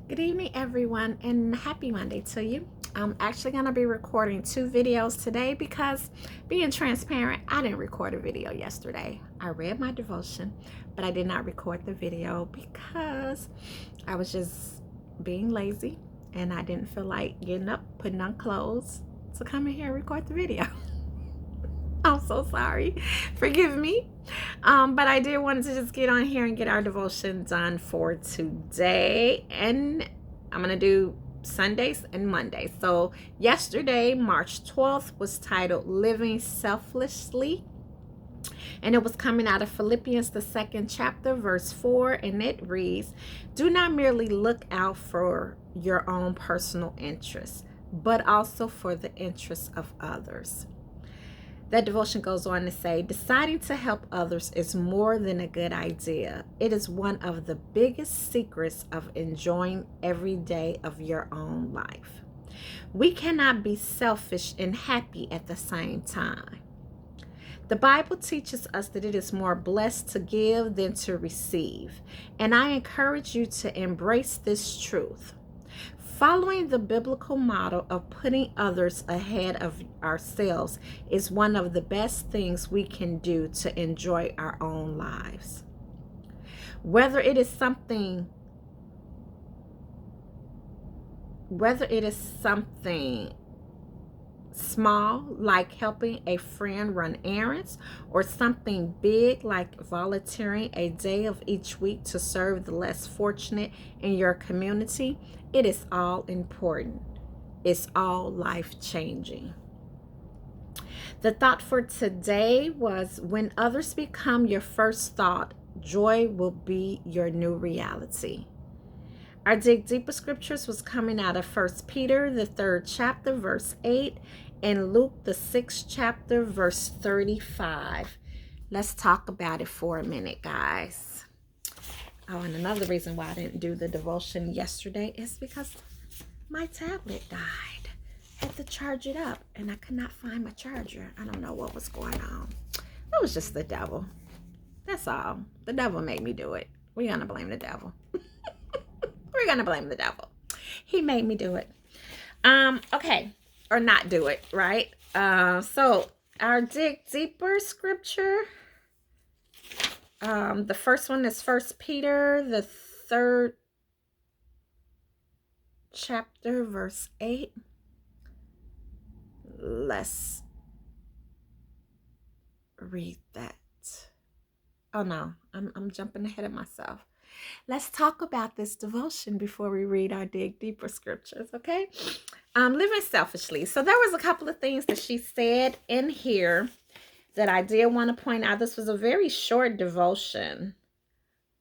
Good evening, everyone, and happy Monday to you. I'm actually going to be recording 2 videos today because, being transparent, I didn't record a video yesterday. I read my devotion, but I did not record the video because I was just being lazy and I didn't feel like getting up, putting on clothes to come in here and record the video. I'm so sorry. Forgive me. But I did want to just get on here and get our devotion done for today. And I'm going to do Sundays and Mondays. So yesterday, March 12th, was titled Living Selflessly. And it was coming out of Philippians, the 2nd chapter, verse 4. And it reads, "Do not merely look out for your own personal interests, but also for the interests of others." That devotion goes on to say, deciding to help others is more than a good idea. It is one of the biggest secrets of enjoying every day of your own life. We cannot be selfish and happy at the same time. The Bible teaches us that it is more blessed to give than to receive, and I encourage you to embrace this truth. Following the biblical model of putting others ahead of ourselves is one of the best things we can do to enjoy our own lives. Whether it is something small, like helping a friend run errands, or something big, like volunteering a day of each week to serve the less fortunate in your community, it is all important. It's all life-changing. The thought for today was, when others become your first thought, joy will be your new reality. Our Dig Deeper scriptures was coming out of 1 Peter, the 3rd chapter, verse 8, and Luke, the 6th chapter, verse 35. Let's talk about it for a minute, guys. Oh, and another reason why I didn't do the devotion yesterday is because my tablet died. I had to charge it up, and I could not find my charger. I don't know what was going on. It was just the devil. That's all. The devil made me do it. We're going to blame the devil. We're going to blame the devil. He made me do it. Okay. Or not do it, right? So our Dig Deeper scripture, the first one is 1 Peter, the 3rd chapter, verse 8. Let's read that. Oh no, I'm jumping ahead of myself. Let's talk about this devotion before we read our Dig Deeper scriptures, okay? Living selfishly. So there was a couple of things that she said in here that I did want to point out. This was a very short devotion,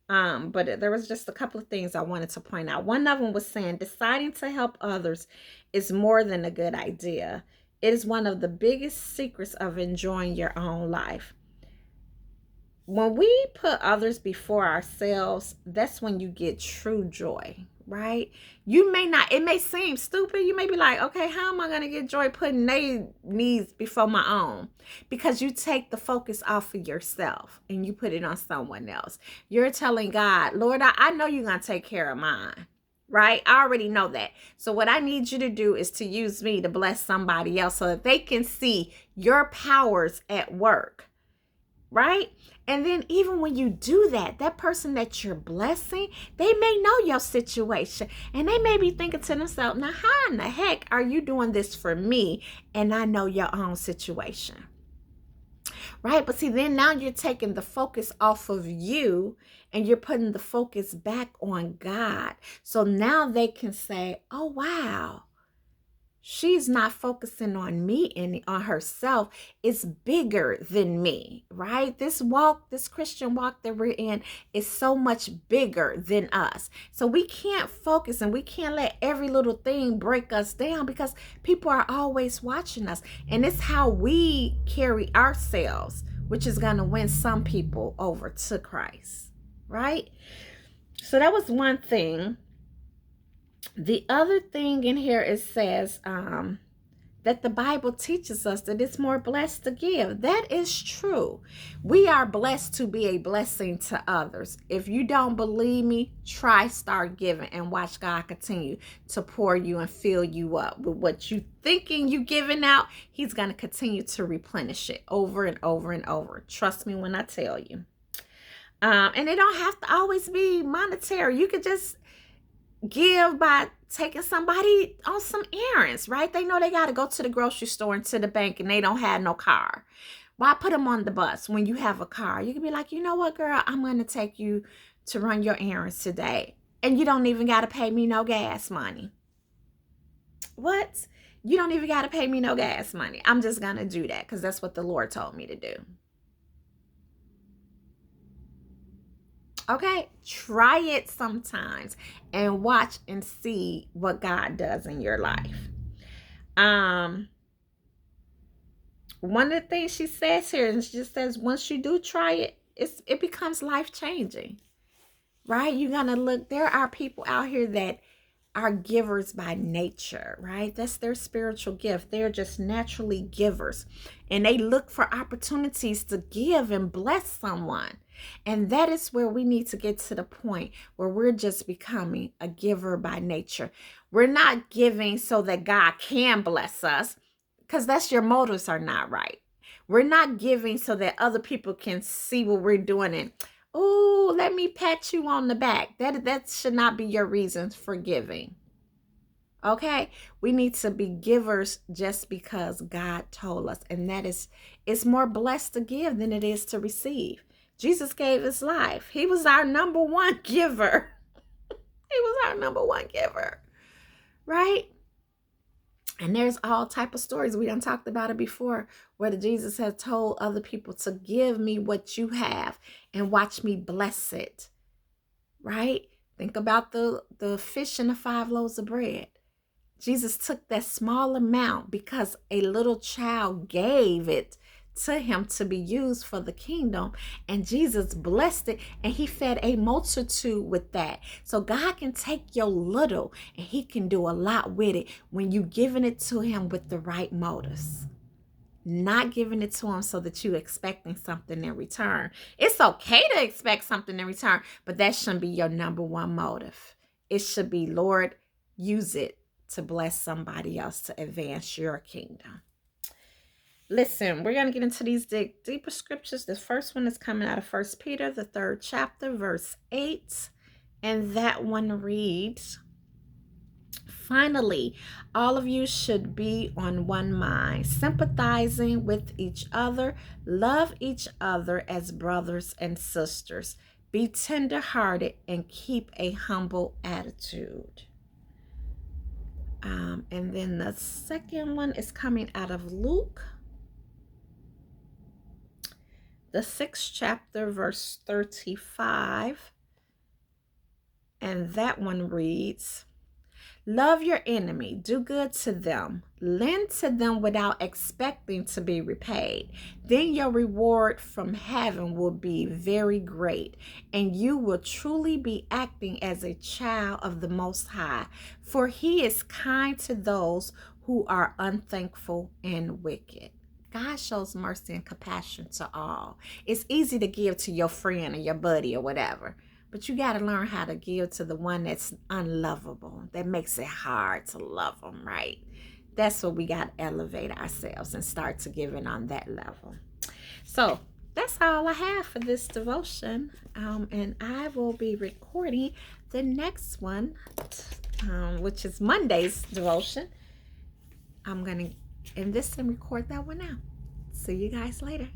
but there was just a couple of things I wanted to point out. One of them was saying, deciding to help others is more than a good idea. It is one of the biggest secrets of enjoying your own life. When we put others before ourselves, that's when you get true joy, right? It may seem stupid. You may be like, okay, how am I going to get joy putting their needs before my own? Because you take the focus off of yourself and you put it on someone else. You're telling God, Lord, I know you're going to take care of mine, right? I already know that. So what I need you to do is to use me to bless somebody else so that they can see your powers at work, right? And then even when you do that, that person that you're blessing, they may know your situation. And they may be thinking to themselves, now how in the heck are you doing this for me? And I know your own situation. Right? But see, then now you're taking the focus off of you and you're putting the focus back on God. So now they can say, oh, wow. She's not focusing on me and on herself. It's bigger than me, right? This Christian walk that we're in is so much bigger than us. So we can't focus and we can't let every little thing break us down because people are always watching us. And it's how we carry ourselves, which is going to win some people over to Christ, right? So that was one thing. The other thing in here, it says, that the Bible teaches us that it's more blessed to give. That is true. We are blessed to be a blessing to others. If you don't believe me, try start giving and watch God continue to pour you and fill you up with what you thinking you giving out. He's going to continue to replenish it over and over and over. Trust me when I tell you. And it don't have to always be monetary. You could just give by taking somebody on some errands, right? They know they got to go to the grocery store and to the bank and they don't have no car. Why put them on the bus when you have a car? You can be like, you know what, girl, I'm going to take you to run your errands today. And you don't even got to pay me no gas money. What? You don't even got to pay me no gas money. I'm just going to do that because that's what the Lord told me to do. Okay, try it sometimes and watch and see what God does in your life. One of the things she says here, and she just says, once you do try it, it becomes life-changing, right? You're gonna look, there are people out here that are givers by nature, right? That's their spiritual gift. They're just naturally givers, and they look for opportunities to give and bless someone. And that is where we need to get to the point where we're just becoming a giver by nature. We're not giving so that God can bless us, because that's your motives are not right. We're not giving so that other people can see what we're doing and, oh, let me pat you on the back. That should not be your reasons for giving. Okay? We need to be givers just because God told us. And that is, it's more blessed to give than it is to receive. Jesus gave his life. He was our number one giver. He was our number one giver. Right? And there's all type of stories. We done talked about it before, where Jesus has told other people to give me what you have and watch me bless it. Right? Think about the fish and the 5 loaves of bread. Jesus took that small amount because a little child gave it to him to be used for the kingdom, and Jesus blessed it, and he fed a multitude with that. So God can take your little and he can do a lot with it when you giving it to him with the right motives. Not giving it to him so that you expecting something in return. It's okay to expect something in return, but that shouldn't be your number one motive. It should be, Lord, use it to bless somebody else to advance your kingdom. Listen, we're going to get into these deeper scriptures. The first one is coming out of 1 Peter, the 3rd chapter, verse 8. And that one reads, finally, all of you should be on one mind, sympathizing with each other, love each other as brothers and sisters. Be tender-hearted and keep a humble attitude. And then the second one is coming out of Luke, the 6th chapter, verse 35. And that one reads, love your enemy, do good to them, lend to them without expecting to be repaid. Then your reward from heaven will be very great, and you will truly be acting as a child of the Most High, for he is kind to those who are unthankful and wicked. God shows mercy and compassion to all. It's easy to give to your friend or your buddy or whatever, but you got to learn how to give to the one that's unlovable, that makes it hard to love them, right? That's what we got to elevate ourselves and start to giving on that level. So that's all I have for this devotion. And I will be recording the next one, which is Monday's devotion. I'm going to end this and record that one out. See you guys later.